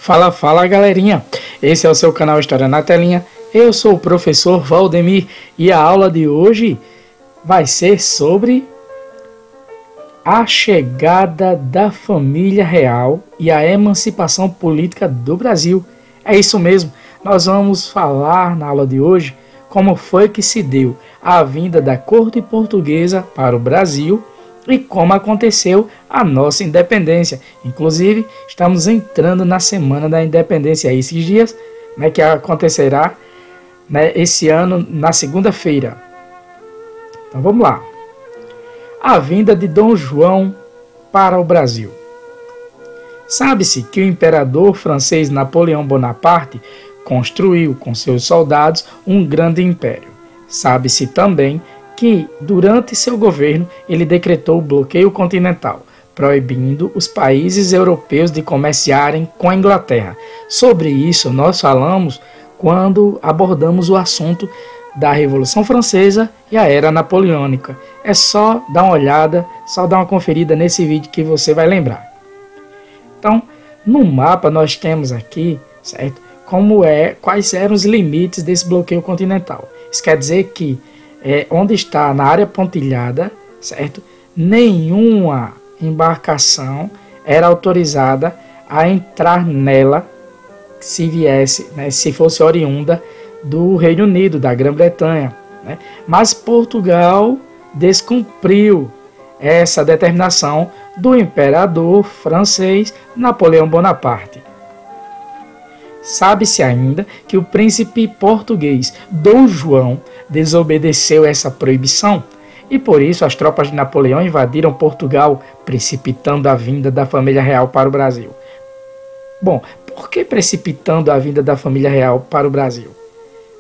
Fala, fala galerinha, esse é o seu canal História na Telinha, eu sou o professor Valdemir e a aula de hoje vai ser sobre a chegada da família real e a emancipação política do Brasil. É isso mesmo, nós vamos falar na aula de hoje como foi que se deu a vinda da corte portuguesa para o Brasil e como aconteceu a nossa independência. Inclusive, estamos entrando na Semana da Independência esses dias, que acontecerá esse ano na segunda-feira. Então vamos lá. A vinda de Dom João para o Brasil. Sabe-se que o imperador francês Napoleão Bonaparte construiu com seus soldados um grande império. Sabe-se também que, durante seu governo, ele decretou o bloqueio continental, proibindo os países europeus de comerciarem com a Inglaterra. Sobre isso, nós falamos quando abordamos o assunto da Revolução Francesa e a Era Napoleônica. É só dar uma olhada, só dar uma conferida nesse vídeo que você vai lembrar. Então, no mapa nós temos aqui, certo? Quais eram os limites desse bloqueio continental. Isso quer dizer que onde está na área pontilhada, certo? Nenhuma embarcação era autorizada a entrar nela se fosse oriunda do Reino Unido, da Grã-Bretanha. Mas Portugal descumpriu essa determinação do imperador francês Napoleão Bonaparte. Sabe-se ainda que o príncipe português Dom João desobedeceu essa proibição e por isso as tropas de Napoleão invadiram Portugal, precipitando a vinda da família real para o Brasil. Bom, por que precipitando a vinda da família real para o Brasil?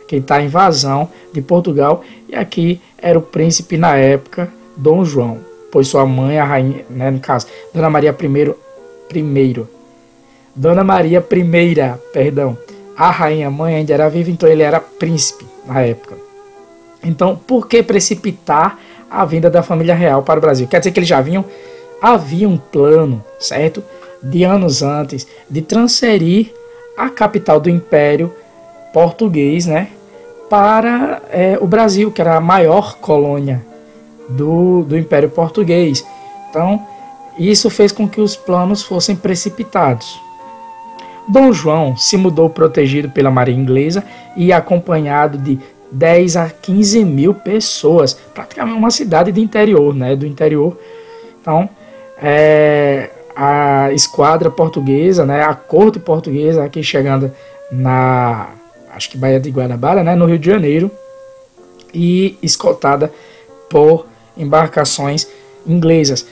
Aqui está a invasão de Portugal e aqui era o príncipe na época, Dom João, pois sua mãe, a rainha, no caso, Dona Maria I, a rainha mãe ainda era viva, então ele era príncipe na época. Então, por que precipitar a vinda da família real para o Brasil? Quer dizer que eles já havia um plano, certo? De anos antes, de transferir a capital do Império Português, para o Brasil, que era a maior colônia do Império Português. Então, isso fez com que os planos fossem precipitados. Dom João se mudou protegido pela marinha inglesa e acompanhado de 10 a 15 mil pessoas, praticamente uma cidade do interior. Então, a esquadra portuguesa, a corte portuguesa aqui chegando acho que Baía de Guanabara, no Rio de Janeiro, e escoltada por embarcações inglesas.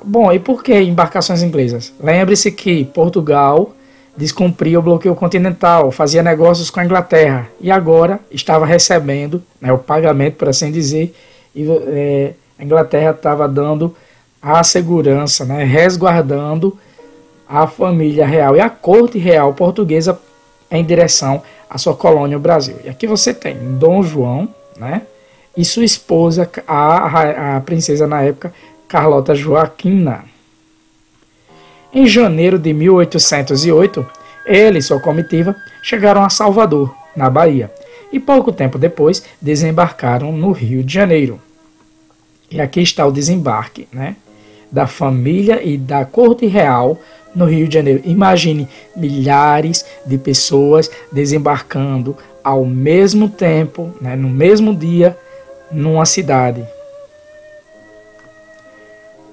Bom, e por que embarcações inglesas? Lembre-se que Portugal descumpria o bloqueio continental, fazia negócios com a Inglaterra e agora estava recebendo o pagamento, por assim dizer, e a Inglaterra estava dando a segurança, resguardando a família real e a corte real portuguesa em direção à sua colônia, o Brasil. E aqui você tem Dom João, e sua esposa, a princesa na época, Carlota Joaquina. Em janeiro de 1808, ele e sua comitiva chegaram a Salvador, na Bahia, e pouco tempo depois desembarcaram no Rio de Janeiro. E aqui está o desembarque, da família e da corte real no Rio de Janeiro. Imagine milhares de pessoas desembarcando ao mesmo tempo, no mesmo dia, numa cidade.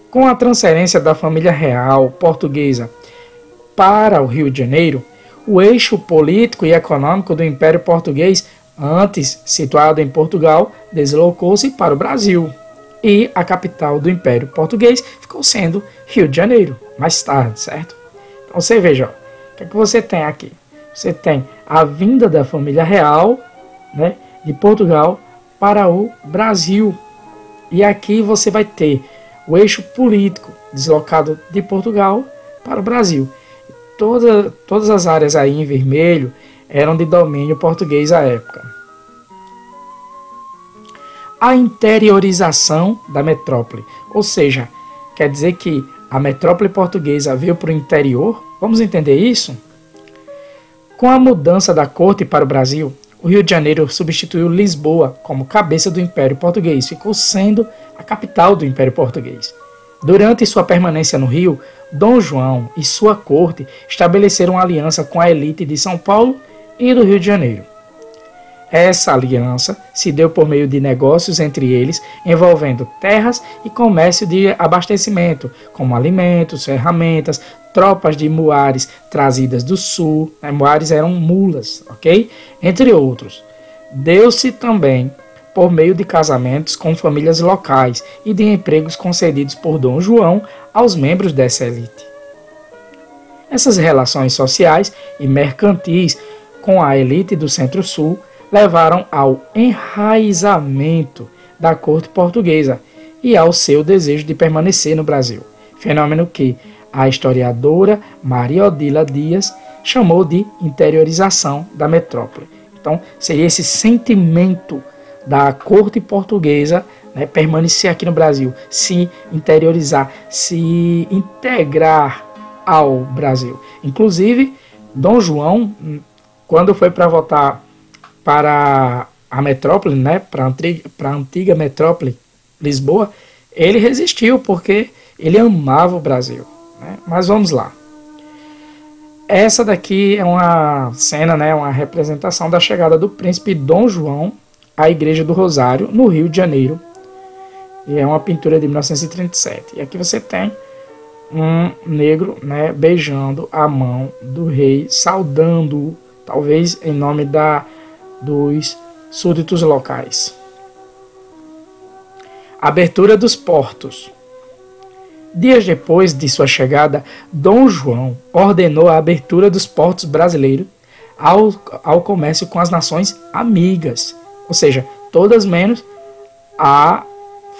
Com a transferência da família real portuguesa para o Rio de Janeiro, o eixo político e econômico do Império Português, antes situado em Portugal, deslocou-se para o Brasil. E a capital do Império Português ficou sendo Rio de Janeiro, mais tarde, certo? Então você veja, o que é que você tem aqui? Você tem a vinda da família real, de Portugal para o Brasil. E aqui você vai ter o eixo político deslocado de Portugal para o Brasil. Todas as áreas aí em vermelho eram de domínio português à época. A interiorização da metrópole, ou seja, quer dizer que a metrópole portuguesa veio para o interior. Vamos entender isso? Com a mudança da corte para o Brasil, o Rio de Janeiro substituiu Lisboa como cabeça do Império Português, ficou sendo a capital do Império Português. Durante sua permanência no Rio, Dom João e sua corte estabeleceram uma aliança com a elite de São Paulo e do Rio de Janeiro. Essa aliança se deu por meio de negócios entre eles, envolvendo terras e comércio de abastecimento, como alimentos, ferramentas, tropas de muares trazidas do sul, muares eram mulas, ok? Entre outros. Deu-se também por meio de casamentos com famílias locais e de empregos concedidos por Dom João aos membros dessa elite. Essas relações sociais e mercantis com a elite do Centro-Sul levaram ao enraizamento da corte portuguesa e ao seu desejo de permanecer no Brasil, fenômeno que a historiadora Maria Odila Dias chamou de interiorização da metrópole. Então, seria esse sentimento da corte portuguesa, né, permanecer aqui no Brasil, se interiorizar, se integrar ao Brasil. Inclusive, Dom João, quando foi para voltar para a metrópole, né, para a antiga metrópole, Lisboa, ele resistiu porque ele amava o Brasil, né? Mas vamos lá. Essa daqui é uma cena, né, uma representação da chegada do príncipe Dom João à Igreja do Rosário, no Rio de Janeiro. E é uma pintura de 1937. E aqui você tem um negro, né, beijando a mão do rei, saudando-o, talvez em nome dos súditos locais. Abertura dos portos. Dias depois de sua chegada, Dom João ordenou a abertura dos portos brasileiros ao comércio com as nações amigas, ou seja, todas menos a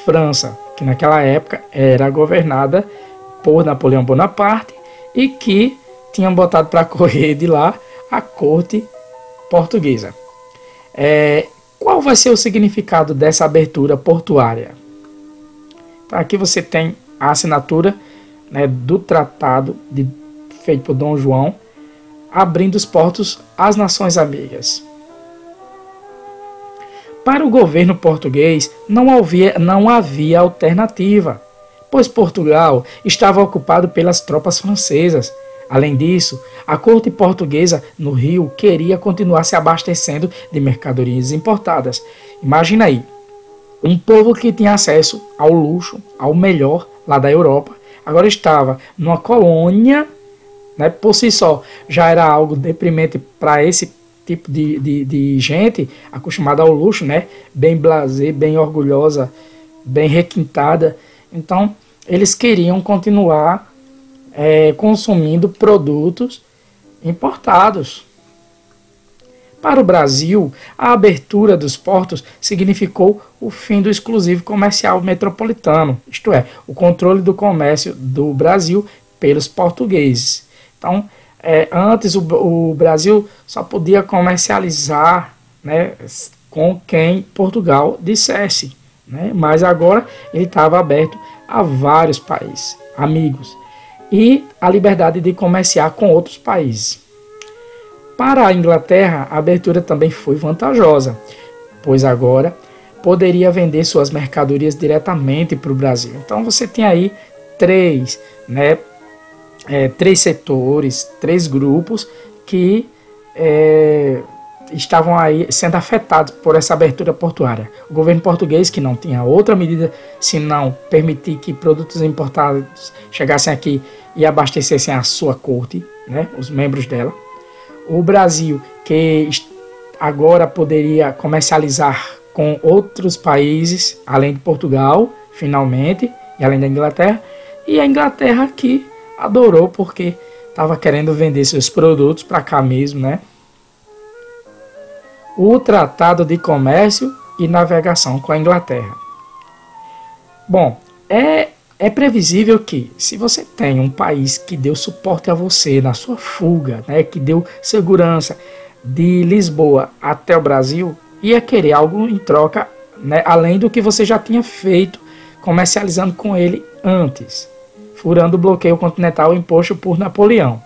França, que naquela época era governada por Napoleão Bonaparte e que tinham botado para correr de lá a corte portuguesa. Qual vai ser o significado dessa abertura portuária? Então, aqui você tem a assinatura, né, do tratado feito por Dom João, abrindo os portos às nações amigas. Para o governo português não havia alternativa, pois Portugal estava ocupado pelas tropas francesas. Além disso, a corte portuguesa no Rio queria continuar se abastecendo de mercadorias importadas. Imagina aí, um povo que tinha acesso ao luxo, ao melhor lá da Europa, agora estava numa colônia, né, por si só já era algo deprimente para esse tipo de gente acostumada ao luxo, né, bem blasé, bem orgulhosa, bem requintada. Então, eles queriam continuar consumindo produtos importados. Para o Brasil, a abertura dos portos significou o fim do exclusivo comercial metropolitano, isto é, o controle do comércio do Brasil pelos portugueses. Então, antes o Brasil só podia comercializar, né, com quem Portugal dissesse, né, mas agora ele estava aberto a vários países, amigos, e a liberdade de comerciar com outros países. Para a Inglaterra, a abertura também foi vantajosa, pois agora poderia vender suas mercadorias diretamente para o Brasil. Então você tem aí três setores, três grupos que estavam aí sendo afetados por essa abertura portuária. O governo português, que não tinha outra medida senão permitir que produtos importados chegassem aqui e abastecessem a sua corte, né, os membros dela. O Brasil, que agora poderia comercializar com outros países, além de Portugal, finalmente, e além da Inglaterra. E a Inglaterra que adorou porque estava querendo vender seus produtos para cá mesmo, né? O Tratado de Comércio e Navegação com a Inglaterra. Bom, é previsível que, se você tem um país que deu suporte a você na sua fuga, né, que deu segurança de Lisboa até o Brasil, ia querer algo em troca, né, além do que você já tinha feito comercializando com ele antes, furando o bloqueio continental imposto por Napoleão.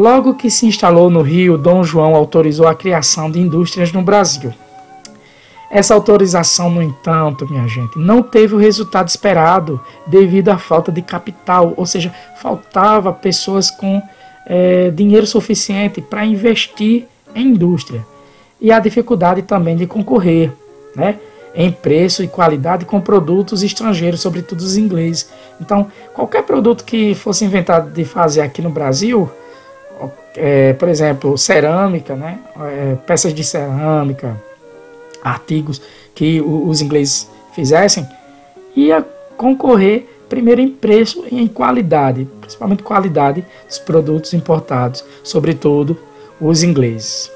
Logo que se instalou no Rio, Dom João autorizou a criação de indústrias no Brasil. Essa autorização, no entanto, minha gente, não teve o resultado esperado devido à falta de capital, ou seja, faltava pessoas com dinheiro suficiente para investir em indústria e a dificuldade também de concorrer, né, em preço e qualidade com produtos estrangeiros, sobretudo os ingleses. Então, qualquer produto que fosse inventado de fazer aqui no Brasil, por exemplo, cerâmica, né, peças de cerâmica, artigos que os ingleses fizessem, ia concorrer primeiro em preço e em qualidade, principalmente qualidade dos produtos importados, sobretudo os ingleses.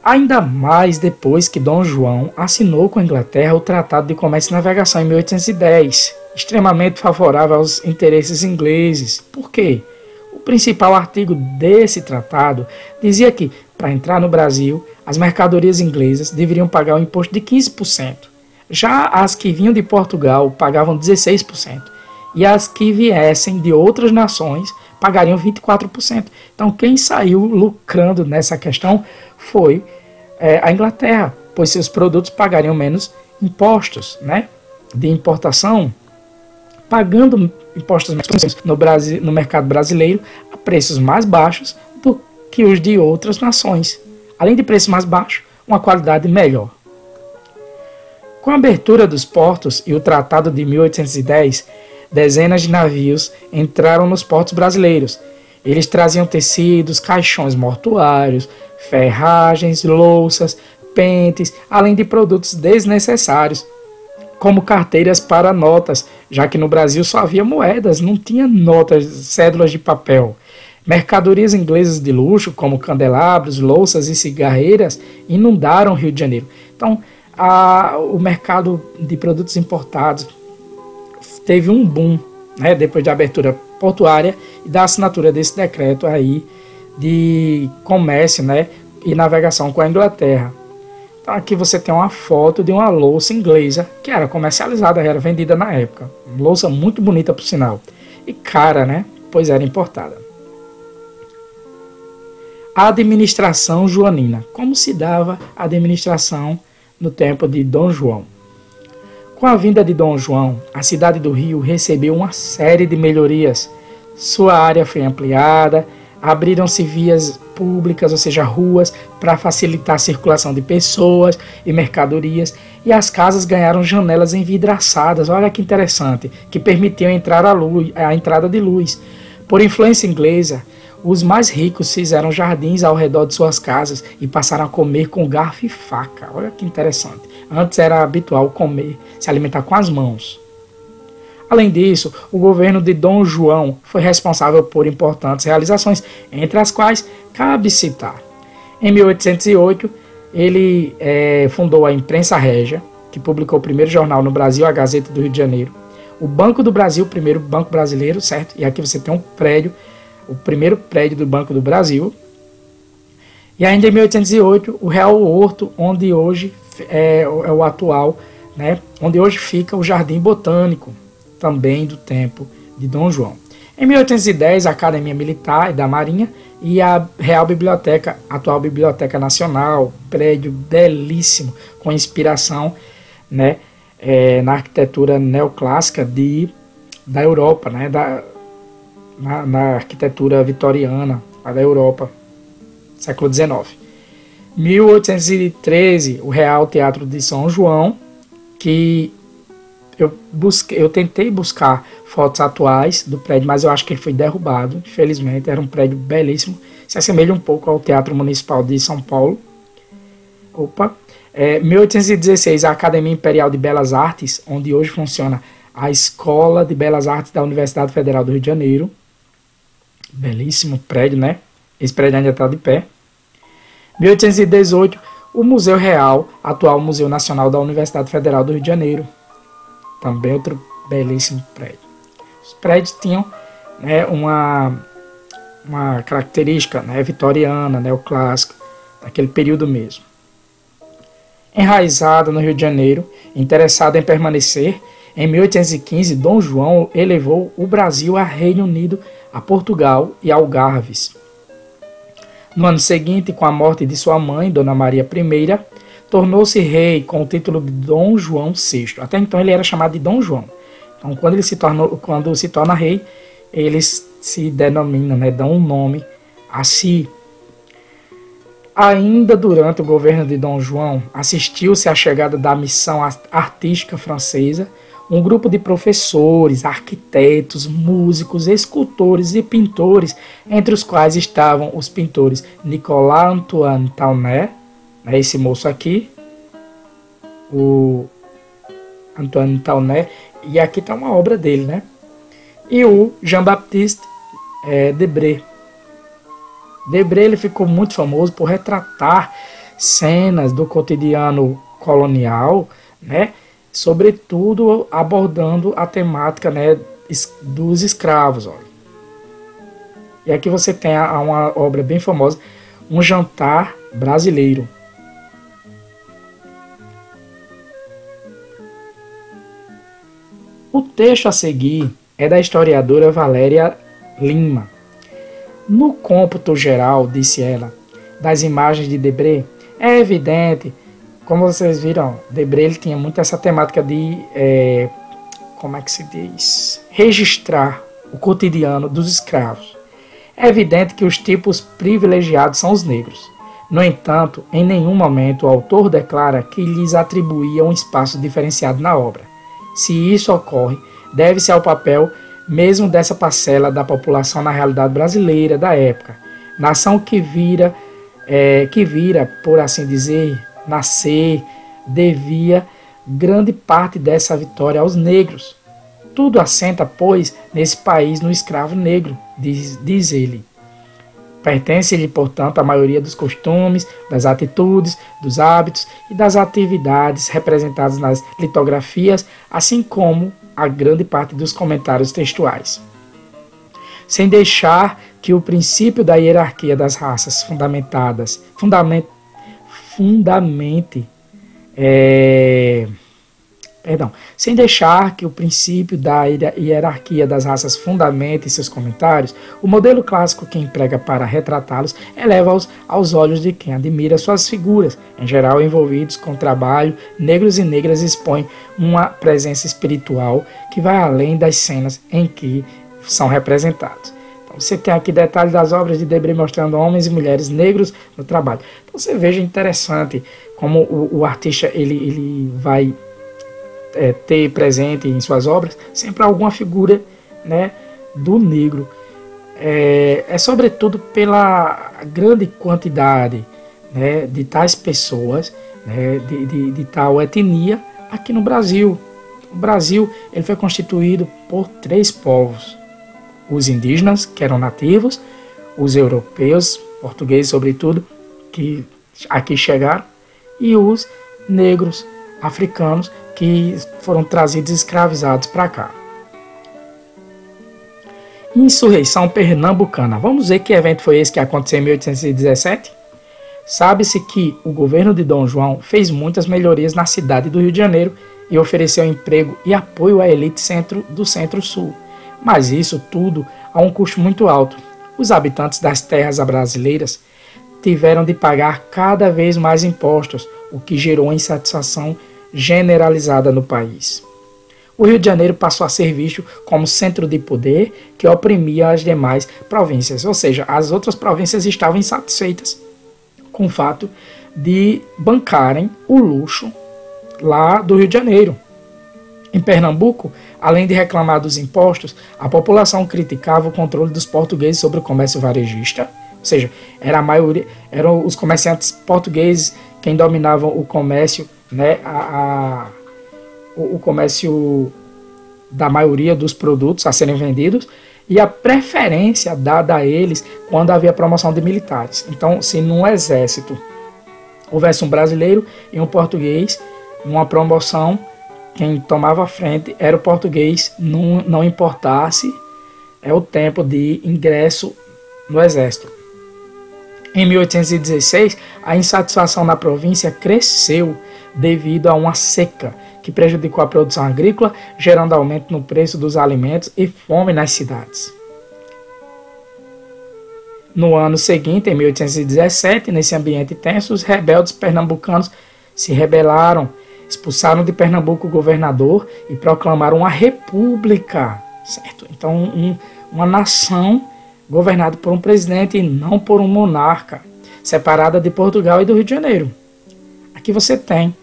Ainda mais depois que Dom João assinou com a Inglaterra o Tratado de Comércio e Navegação em 1810, extremamente favorável aos interesses ingleses. Por quê? O principal artigo desse tratado dizia que, para entrar no Brasil, as mercadorias inglesas deveriam pagar um imposto de 15%. Já as que vinham de Portugal pagavam 16%. E as que viessem de outras nações pagariam 24%. Então, quem saiu lucrando nessa questão foi a Inglaterra, pois seus produtos pagariam menos impostos, né, de importação, pagando impostos no mercado brasileiro a preços mais baixos do que os de outras nações. Além de preço mais baixo, uma qualidade melhor. Com a abertura dos portos e o Tratado de 1810, dezenas de navios entraram nos portos brasileiros. Eles traziam tecidos, caixões mortuários, ferragens, louças, pentes, além de produtos desnecessários, como carteiras para notas, já que no Brasil só havia moedas, não tinha notas, cédulas de papel. Mercadorias inglesas de luxo, como candelabros, louças e cigarreiras, inundaram o Rio de Janeiro. Então, o mercado de produtos importados teve um boom, né, depois da abertura portuária e da assinatura desse decreto aí de comércio, né, e navegação com a Inglaterra. Então aqui você tem uma foto de uma louça inglesa que era comercializada, era vendida na época. Uma louça muito bonita, por sinal. E cara, né, pois era importada. A administração joanina. Como se dava a administração no tempo de Dom João? Com a vinda de Dom João, a cidade do Rio recebeu uma série de melhorias. Sua área foi ampliada, abriram-se vias públicas, ou seja, ruas, para facilitar a circulação de pessoas e mercadorias, e as casas ganharam janelas envidraçadas, olha que interessante, que permitiam a entrada de luz. Por influência inglesa, os mais ricos fizeram jardins ao redor de suas casas e passaram a comer com garfo e faca. Olha que interessante. Antes era habitual comer, se alimentar com as mãos. Além disso, o governo de Dom João foi responsável por importantes realizações, entre as quais cabe citar. Em 1808, ele fundou a Imprensa Régia, que publicou o primeiro jornal no Brasil, a Gazeta do Rio de Janeiro. O Banco do Brasil, o primeiro banco brasileiro, certo? E aqui você tem um prédio, o primeiro prédio do Banco do Brasil. E ainda em 1808, o Real Horto, onde hoje é o atual, né, onde hoje fica o Jardim Botânico, também do tempo de Dom João. Em 1810, a Academia Militar e da Marinha e a Real Biblioteca, atual Biblioteca Nacional, prédio belíssimo, com inspiração, né, na arquitetura neoclássica da Europa, né, na arquitetura vitoriana da Europa, século XIX. 1813, o Real Teatro de São João, que eu tentei buscar fotos atuais do prédio, mas eu acho que ele foi derrubado, infelizmente. Era um prédio belíssimo, se assemelha um pouco ao Teatro Municipal de São Paulo. 1816, a Academia Imperial de Belas Artes, onde hoje funciona a Escola de Belas Artes da Universidade Federal do Rio de Janeiro. Belíssimo prédio, né? Esse prédio ainda está de pé. 1818, o Museu Real, atual Museu Nacional da Universidade Federal do Rio de Janeiro. Também outro belíssimo prédio. Os prédios tinham, né, uma característica, né, vitoriana, neoclássica, daquele período mesmo. Enraizado no Rio de Janeiro, interessado em permanecer, em 1815, Dom João elevou o Brasil a Reino Unido a Portugal e Algarves. No ano seguinte, com a morte de sua mãe, Dona Maria I, tornou-se rei com o título de Dom João VI. Até então ele era chamado de Dom João. Então, quando se torna rei, eles se denominam, né, dão um nome a si. Ainda durante o governo de Dom João, assistiu-se à chegada da missão artística francesa, um grupo de professores, arquitetos, músicos, escultores e pintores, entre os quais estavam os pintores Nicolas Antoine Taunet, né, esse moço aqui, o Antoine Taunet, e aqui está uma obra dele, né? E o Jean-Baptiste Debré. Debré ele ficou muito famoso por retratar cenas do cotidiano colonial, né? Sobretudo abordando a temática, né, dos escravos. Olha. E aqui você tem uma obra bem famosa, Um Jantar Brasileiro. O texto a seguir é da historiadora Valéria Lima. No cômputo geral, disse ela, das imagens de Debré, é evidente, como vocês viram, Debré ele tinha muito essa temática de, como é que se diz, registrar o cotidiano dos escravos. É evidente que os tipos privilegiados são os negros. No entanto, em nenhum momento o autor declara que lhes atribuía um espaço diferenciado na obra. Se isso ocorre, deve-se ao papel mesmo dessa parcela da população na realidade brasileira da época, nação que vira, por assim dizer, nascer, devia grande parte dessa vitória aos negros. Tudo assenta, pois, nesse país no escravo negro, diz ele. Pertence-lhe, portanto, a maioria dos costumes, das atitudes, dos hábitos e das atividades representadas nas litografias, assim como a grande parte dos comentários textuais. Sem deixar que o princípio da hierarquia das raças sem deixar que o princípio da hierarquia das raças fundamente seus comentários, o modelo clássico que emprega para retratá-los eleva-os aos olhos de quem admira suas figuras, em geral envolvidos com trabalho. Negros e negras expõem uma presença espiritual que vai além das cenas em que são representados. Então, você tem aqui detalhes das obras de Debré mostrando homens e mulheres negros no trabalho. Então você veja interessante como o artista ele vai ter presente em suas obras sempre alguma figura, né, do negro. É sobretudo pela grande quantidade, né, de tais pessoas, né, de tal etnia aqui no Brasil. O Brasil ele foi constituído por 3 povos: os indígenas, que eram nativos, os europeus, portugueses sobretudo, que aqui chegaram, e os negros africanos, que foram trazidos escravizados para cá. Insurreição Pernambucana. Vamos ver que evento foi esse que aconteceu em 1817? Sabe-se que o governo de Dom João fez muitas melhorias na cidade do Rio de Janeiro e ofereceu emprego e apoio à elite do Centro-Sul. Mas isso tudo a um custo muito alto. Os habitantes das terras brasileiras tiveram de pagar cada vez mais impostos, o que gerou insatisfação generalizada no país. O Rio de Janeiro passou a ser visto como centro de poder que oprimia as demais províncias, ou seja, as outras províncias estavam insatisfeitas com o fato de bancarem o luxo lá do Rio de Janeiro. Em Pernambuco, além de reclamar dos impostos, a população criticava o controle dos portugueses sobre o comércio varejista, ou seja, eram os comerciantes portugueses quem dominavam o comércio, né, o comércio da maioria dos produtos a serem vendidos, e a preferência dada a eles quando havia promoção de militares. Então, se num exército houvesse um brasileiro e um português, numa promoção, quem tomava a frente era o português, não importasse o tempo de ingresso no exército. Em 1816, a insatisfação na província cresceu devido a uma seca que prejudicou a produção agrícola, gerando aumento no preço dos alimentos e fome nas cidades. No ano seguinte, em 1817, nesse ambiente tenso, os rebeldes pernambucanos se rebelaram, expulsaram de Pernambuco o governador e proclamaram uma república, certo? Então, uma nação governada por um presidente e não por um monarca, separada de Portugal e do Rio de Janeiro. Aqui você tem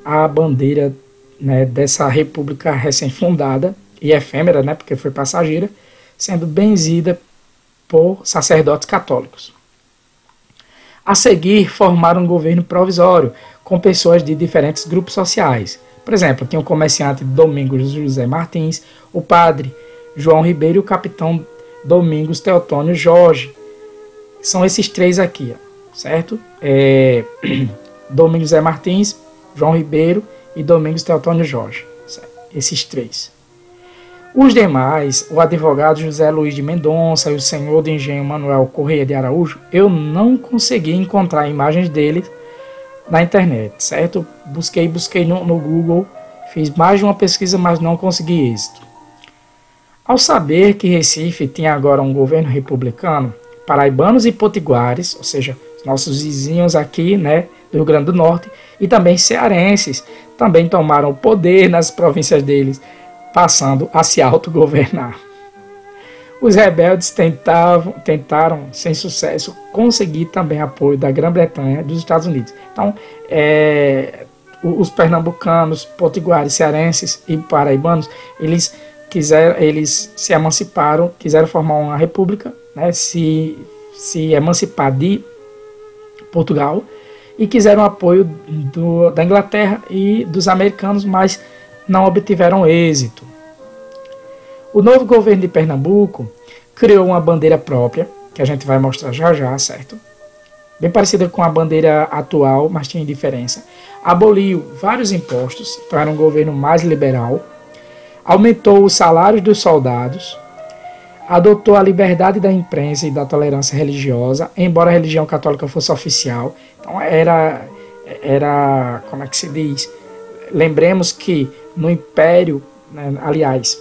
a bandeira, né, dessa república recém-fundada e efêmera, né, porque foi passageira, sendo benzida por sacerdotes católicos. A seguir, formaram um governo provisório com pessoas de diferentes grupos sociais. Por exemplo, tinha o comerciante Domingos José Martins, o padre João Ribeiro e o capitão Domingos Teotônio Jorge. São esses três aqui, certo? Domingos José Martins, João Ribeiro e Domingos Teotônio Jorge. Certo? Esses três. Os demais, o advogado José Luiz de Mendonça e o senhor de engenho Manuel Correia de Araújo, eu não consegui encontrar imagens deles na internet, certo? Busquei no Google, fiz mais de uma pesquisa, mas não consegui êxito. Ao saber que Recife tinha agora um governo republicano, paraibanos e potiguares, ou seja, os nossos vizinhos aqui, né, do Rio Grande do Norte, e também cearenses, também tomaram o poder nas províncias deles, passando a se autogovernar. Os rebeldes tentaram, sem sucesso, conseguir também apoio da Grã-Bretanha e dos Estados Unidos. Então, os pernambucanos, potiguares, cearenses e paraibanos, eles se emanciparam, quiseram formar uma república, né, se emancipar de Portugal e quiseram apoio da Inglaterra e dos americanos, mas não obtiveram êxito. O novo governo de Pernambuco criou uma bandeira própria, que a gente vai mostrar já já, certo? Bem parecida com a bandeira atual, mas tinha diferença. Aboliu vários impostos, então era um governo mais liberal. Aumentou os salários dos soldados. Adotou a liberdade da imprensa e da tolerância religiosa, embora a religião católica fosse oficial. Então era como é que se diz? Lembremos que no Império, né, aliás,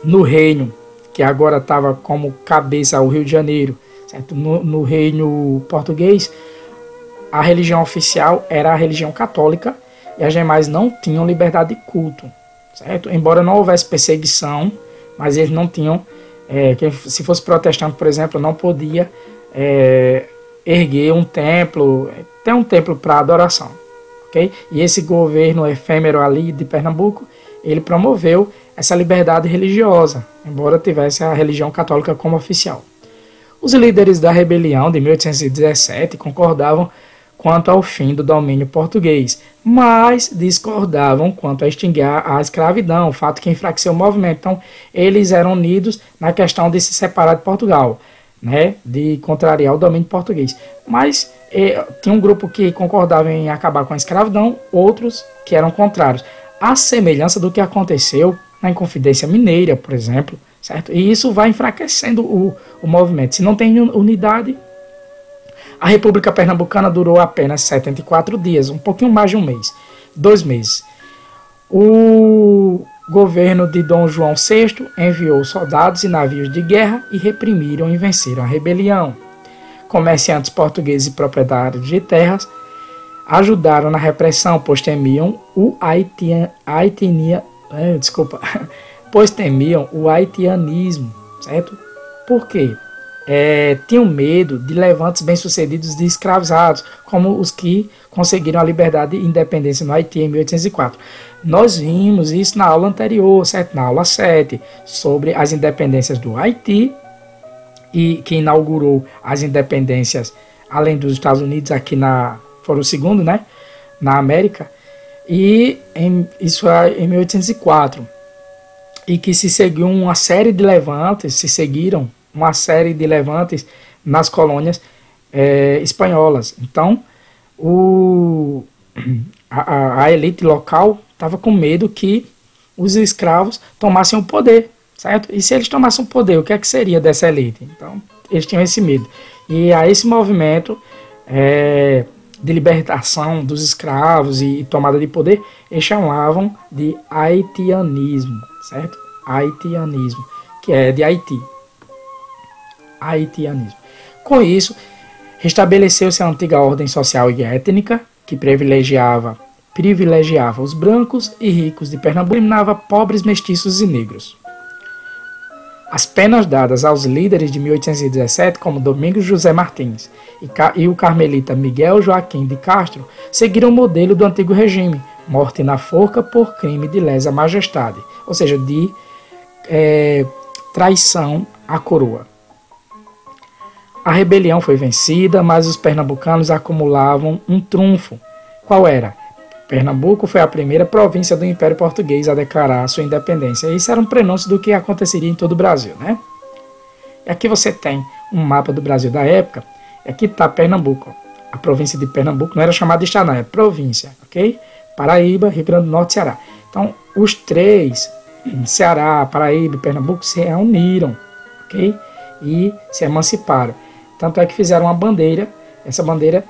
no Reino, que agora estava como cabeça o Rio de Janeiro, certo? No Reino Português, a religião oficial era a religião católica e as demais não tinham liberdade de culto, certo? Embora não houvesse perseguição, mas eles não tinham, se fosse protestante, por exemplo, não podia erguer um templo, ter um templo para adoração. Okay? E esse governo efêmero ali de Pernambuco, ele promoveu essa liberdade religiosa, embora tivesse a religião católica como oficial. Os líderes da rebelião de 1817 concordavam quanto ao fim do domínio português, mas discordavam quanto a extinguir a escravidão, fato que enfraqueceu o movimento. Então, eles eram unidos na questão de se separar de Portugal, né, de contrariar o domínio português. Mas tinha um grupo que concordava em acabar com a escravidão, outros que eram contrários. A semelhança do que aconteceu na Inconfidência Mineira, por exemplo, certo? E isso vai enfraquecendo o movimento. Se não tem unidade, a República Pernambucana durou apenas 74 dias, um pouquinho mais de um mês, 2 meses. O governo de Dom João VI enviou soldados e navios de guerra e reprimiram e venceram a rebelião. Comerciantes portugueses e proprietários de terras ajudaram na repressão, pois temiam o haitianismo, certo? Por quê? Tinham medo de levantes bem-sucedidos de escravizados, como os que conseguiram a liberdade e independência no Haiti em 1804. Nós vimos isso na aula anterior, certo? Na aula 7, sobre as independências do Haiti, e que inaugurou as independências, além dos Estados Unidos, aqui foram o segundo, né? Na América, e isso é em 1804, e que se seguiu uma série de levantes, nas colônias espanholas. Então, a elite local estava com medo que os escravos tomassem o poder, certo? E se eles tomassem o poder, o que é que seria dessa elite? Então, eles tinham esse medo. E a esse movimento de libertação dos escravos e tomada de poder, eles chamavam de haitianismo, certo? Haitianismo, que é de Haiti. Haitianismo. Com isso, restabeleceu-se a antiga ordem social e étnica, que privilegiava os brancos e ricos de Pernambuco e eliminava pobres, mestiços e negros. As penas dadas aos líderes de 1817, como Domingos José Martins e o carmelita Miguel Joaquim de Castro, seguiram o modelo do antigo regime, morte na forca por crime de lesa majestade, ou seja, de traição à coroa. A rebelião foi vencida, mas os pernambucanos acumulavam um trunfo. Qual era? Pernambuco foi a primeira província do Império Português a declarar sua independência. Isso era um prenúncio do que aconteceria em todo o Brasil, né? E aqui você tem um mapa do Brasil da época. E aqui está Pernambuco. A província de Pernambuco não era chamada de estado, não, é província, ok? Paraíba, Rio Grande do Norte e Ceará. Então, os três, Ceará, Paraíba e Pernambuco, se reuniram, ok? E se emanciparam. Tanto é que fizeram uma bandeira. Essa bandeira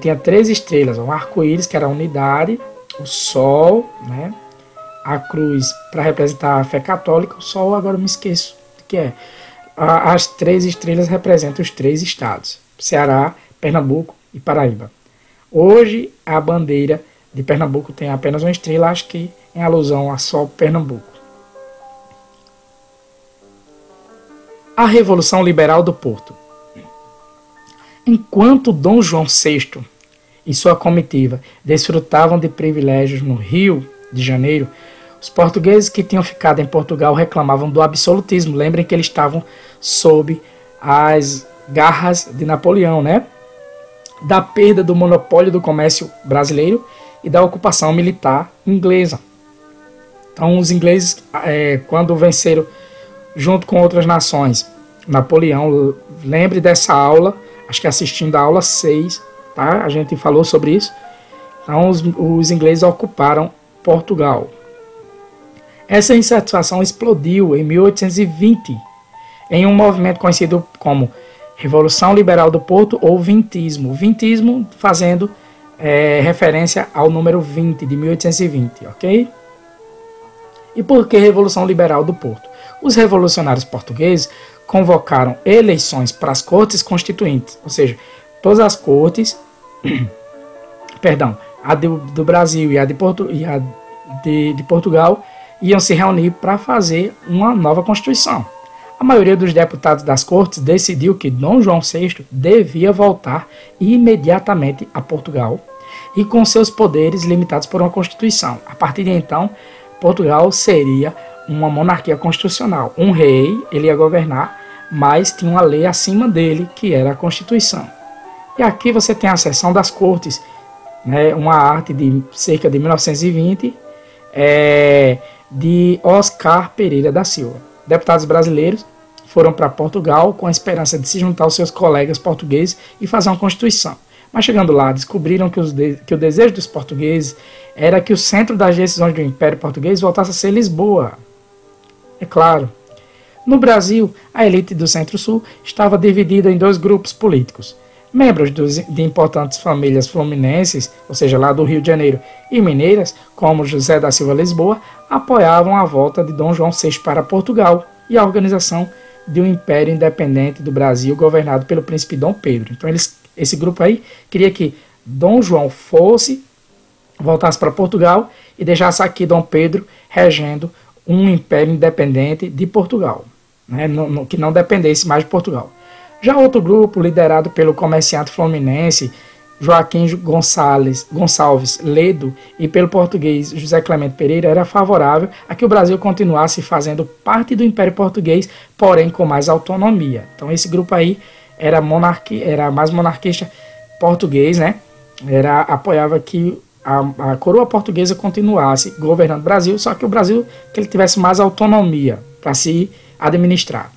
tinha 3 estrelas, um arco-íris, que era a unidade, o sol, né? A cruz para representar a fé católica, o sol agora eu me esqueço o que é. As 3 estrelas representam os 3 estados, Ceará, Pernambuco e Paraíba. Hoje a bandeira de Pernambuco tem apenas uma estrela, acho que em alusão a só Pernambuco. A Revolução Liberal do Porto. Enquanto Dom João VI e sua comitiva desfrutavam de privilégios no Rio de Janeiro, os portugueses que tinham ficado em Portugal reclamavam do absolutismo. Lembrem que eles estavam sob as garras de Napoleão, né? Da perda do monopólio do comércio brasileiro e da ocupação militar inglesa. Então os ingleses, quando venceram junto com outras nações, Napoleão, lembre dessa aula, acho que assistindo a aula 6, tá? A gente falou sobre isso. Então os ingleses ocuparam Portugal. Essa insatisfação explodiu em 1820 em um movimento conhecido como Revolução Liberal do Porto ou Vintismo. Vintismo fazendo referência ao número 20 de 1820, ok? E por que Revolução Liberal do Porto? Os revolucionários portugueses convocaram eleições para as cortes constituintes, ou seja, todas as cortes, a do Brasil e a de Portugal iam se reunir para fazer uma nova Constituição. A maioria dos deputados das cortes decidiu que Dom João VI devia voltar imediatamente a Portugal e com seus poderes limitados por uma Constituição. A partir de então, Portugal seria uma monarquia constitucional. Um rei, ele ia governar, mas tinha uma lei acima dele, que era a Constituição. E aqui você tem a seção das cortes, né, uma arte de cerca de 1920, de Oscar Pereira da Silva. Deputados brasileiros foram para Portugal com a esperança de se juntar aos seus colegas portugueses e fazer uma Constituição. Mas chegando lá, descobriram que o desejo dos portugueses era que o centro das decisões do Império Português voltasse a ser Lisboa. É claro. No Brasil, a elite do Centro-Sul estava dividida em 2 grupos políticos. Membros de importantes famílias fluminenses, ou seja, lá do Rio de Janeiro, e mineiras, como José da Silva Lisboa, apoiavam a volta de Dom João VI para Portugal e a organização de um império independente do Brasil governado pelo príncipe Dom Pedro. Então esse grupo aí queria que Dom João voltasse para Portugal e deixasse aqui Dom Pedro regendo um império independente de Portugal, né, que não dependesse mais de Portugal. Já outro grupo, liderado pelo comerciante fluminense Joaquim Gonçalves Ledo e pelo português José Clemente Pereira, era favorável a que o Brasil continuasse fazendo parte do Império Português, porém com mais autonomia. Então esse grupo aí era mais monarquista português, né? Apoiava que a coroa portuguesa continuasse governando o Brasil, só que o Brasil que ele tivesse mais autonomia para se administrar.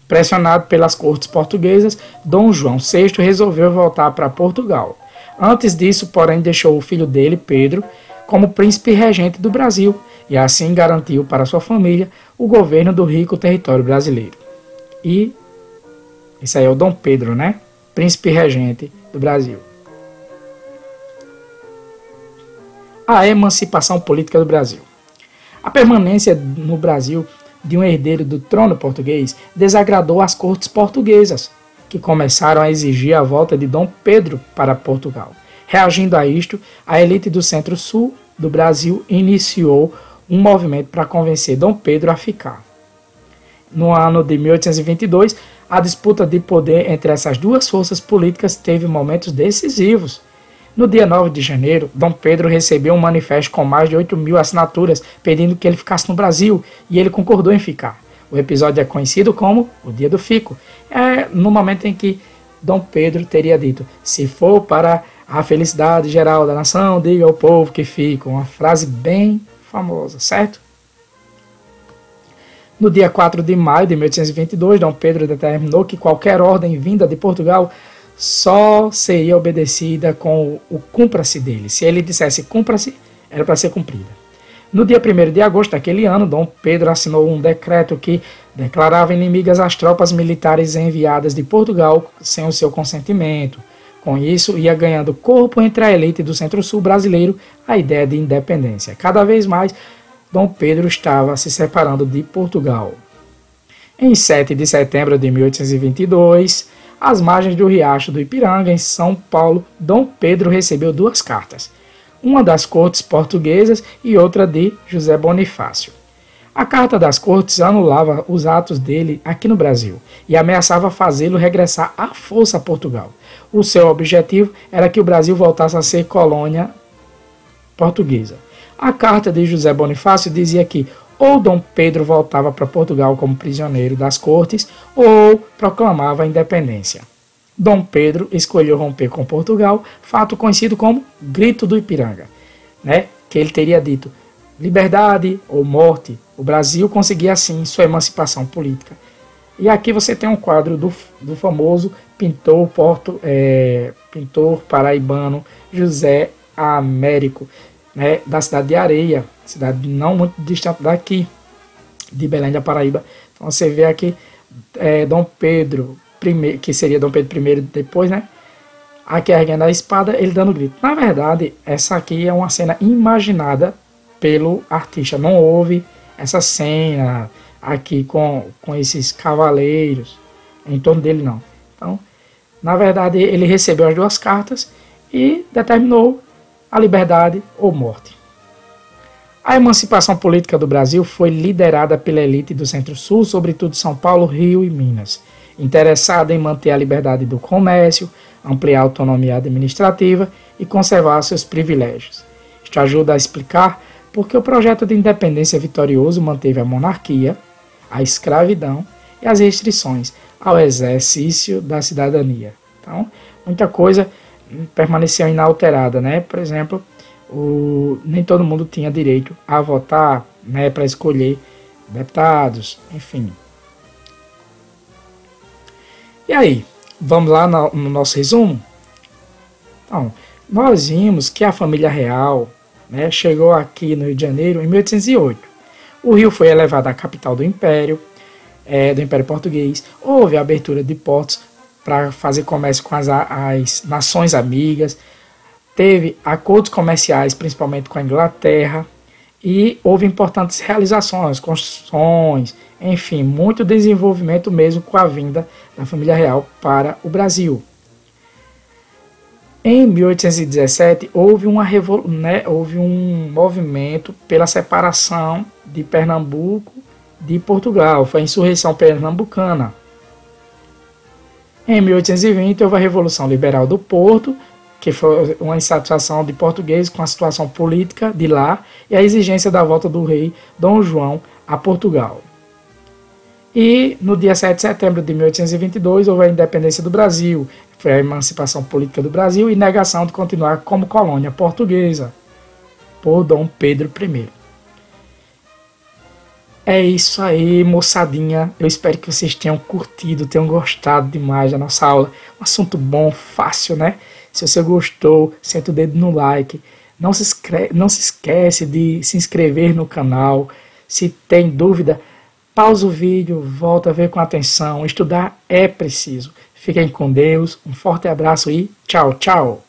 Pressionado pelas cortes portuguesas, Dom João VI resolveu voltar para Portugal. Antes disso, porém, deixou o filho dele, Pedro, como príncipe regente do Brasil e assim garantiu para sua família o governo do rico território brasileiro. E esse aí é o Dom Pedro, né? Príncipe regente do Brasil. A emancipação política do Brasil. A permanência no Brasil de um herdeiro do trono português desagradou as cortes portuguesas, que começaram a exigir a volta de Dom Pedro para Portugal. Reagindo a isto, a elite do centro-sul do Brasil iniciou um movimento para convencer Dom Pedro a ficar. No ano de 1822, a disputa de poder entre essas duas forças políticas teve momentos decisivos. No dia 9 de janeiro, Dom Pedro recebeu um manifesto com mais de 8.000 assinaturas pedindo que ele ficasse no Brasil, e ele concordou em ficar. O episódio é conhecido como o Dia do Fico. É no momento em que Dom Pedro teria dito: "Se for para a felicidade geral da nação, diga ao povo que fico." Uma frase bem famosa, certo? No dia 4 de maio de 1822, Dom Pedro determinou que qualquer ordem vinda de Portugal só seria obedecida com o cumpra-se dele. Se ele dissesse cumpra-se, era para ser cumprida. No dia 1º de agosto daquele ano, Dom Pedro assinou um decreto que declarava inimigas as tropas militares enviadas de Portugal sem o seu consentimento. Com isso, ia ganhando corpo entre a elite do centro-sul brasileiro a ideia de independência. Cada vez mais, Dom Pedro estava se separando de Portugal. Em 7 de setembro de 1822, às margens do Riacho do Ipiranga, em São Paulo, Dom Pedro recebeu 2 cartas, uma das cortes portuguesas e outra de José Bonifácio. A carta das cortes anulava os atos dele aqui no Brasil e ameaçava fazê-lo regressar à força a Portugal. O seu objetivo era que o Brasil voltasse a ser colônia portuguesa. A carta de José Bonifácio dizia que ou Dom Pedro voltava para Portugal como prisioneiro das cortes ou proclamava a independência. Dom Pedro escolheu romper com Portugal, fato conhecido como Grito do Ipiranga, que ele teria dito liberdade ou morte. O Brasil conseguia assim sua emancipação política. E aqui você tem um quadro do famoso pintor paraibano José Américo, da cidade de Areia, cidade não muito distante daqui, de Belém da Paraíba. Então você vê aqui Dom Pedro I, que seria Dom Pedro I depois, aqui erguendo a espada, ele dando grito. Na verdade, essa aqui é uma cena imaginada pelo artista, não houve essa cena aqui com esses cavaleiros em torno dele, não. Então, na verdade, ele recebeu as 2 cartas e determinou a liberdade ou morte. A emancipação política do Brasil foi liderada pela elite do Centro-Sul, sobretudo São Paulo, Rio e Minas, interessada em manter a liberdade do comércio, ampliar a autonomia administrativa e conservar seus privilégios. Isto ajuda a explicar porque o projeto de independência vitorioso manteve a monarquia, a escravidão e as restrições ao exercício da cidadania. Então, muita coisa permaneceu inalterada, Por exemplo, nem todo mundo tinha direito a votar, para escolher deputados, enfim. E aí, vamos lá no nosso resumo? Então, nós vimos que a família real chegou aqui no Rio de Janeiro em 1808. O Rio foi elevado à capital do Império Português. Houve a abertura de portos para fazer comércio com as nações amigas. Teve acordos comerciais, principalmente com a Inglaterra. E houve importantes realizações, construções, enfim, muito desenvolvimento mesmo com a vinda da família real para o Brasil. Em 1817, houve um movimento pela separação de Pernambuco de Portugal. Foi a insurreição pernambucana. Em 1820, houve a Revolução Liberal do Porto, que foi uma insatisfação de portugueses com a situação política de lá e a exigência da volta do rei Dom João a Portugal. E no dia 7 de setembro de 1822 houve a independência do Brasil, foi a emancipação política do Brasil e negação de continuar como colônia portuguesa por Dom Pedro I. É isso aí, moçadinha. Eu espero que vocês tenham curtido, tenham gostado demais da nossa aula. Um assunto bom, fácil, Se você gostou, senta o dedo no like. Não se esquece de se inscrever no canal. Se tem dúvida, pausa o vídeo, volta a ver com atenção. Estudar é preciso. Fiquem com Deus, um forte abraço e tchau, tchau.